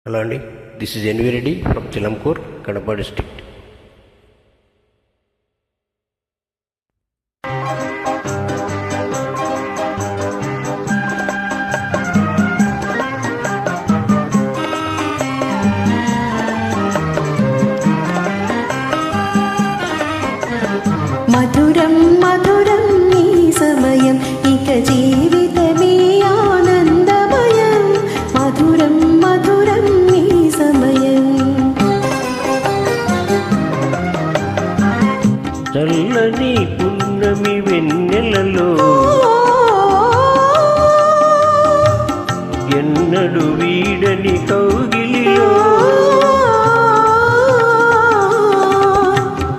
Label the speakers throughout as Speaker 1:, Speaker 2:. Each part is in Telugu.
Speaker 1: హలో అండి, this is NV Reddy from Chilamkur, Kadapa district.
Speaker 2: మధురం మధురం నీ సమయం, ఇక జీవితమే ఆనందమయం. మధురం మధురం నీ సమయం.
Speaker 1: చల్లని పున్నమి వెన్నెలలో ఎన్నడు వీడని కౌగిలిలో,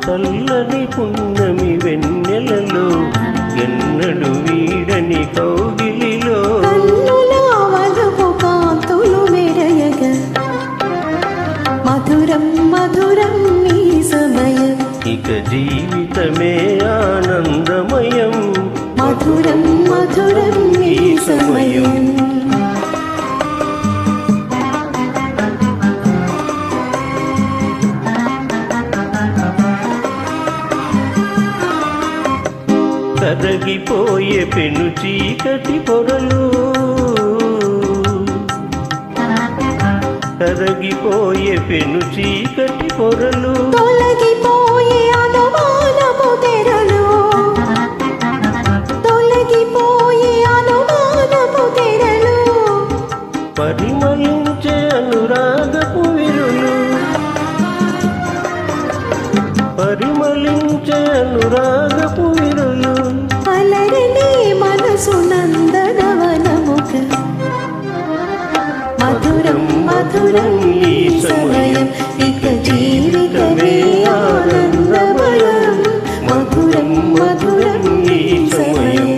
Speaker 1: చల్లని పున్నమి వెన్నెలలో ఎన్నడు వీడని కౌగిలిలో,
Speaker 2: కన్నుల వలపు కాంతులు మెరయగా మధురం మధురం నీ సమయం.
Speaker 1: ఇక జీవితమే ఆనందమయం.
Speaker 2: మధురం మధురం నీ సమయం.
Speaker 1: కరగిపోయే పెను చీకటి పొరలు, కరగిపోయే పెను చీకటి పొరలు,
Speaker 2: తొలగిపోయే అనుమానపు తెరలు, తొలగిపోయే అనుమానపు తెరలు,
Speaker 1: పరిమళించే అనురాగపు విరులు, పరిమళించే అనురాగపు విరులు,
Speaker 2: అలరని మనసు నందనవనముక. మధురం మధురం ఈ సమయం, ఇక జీవితమే ఆనందమయం. మధురం మధురం ఈ సమయం.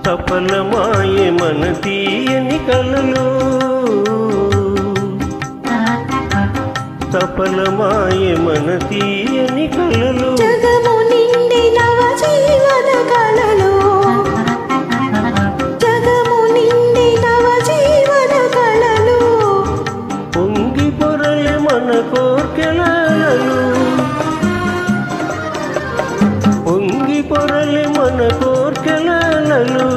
Speaker 1: సఫలమాయే మన తీయని కలలు, సఫలమాయే మన తీయని కలలు,
Speaker 2: జగము నిండి నవ జీవన కళలు, జగము నిండి నవ జీవన కళలు,
Speaker 1: పొంగి పొరలే మన కోర్కెలలు, పొంగి పొరలే మన కోర్కెలలు,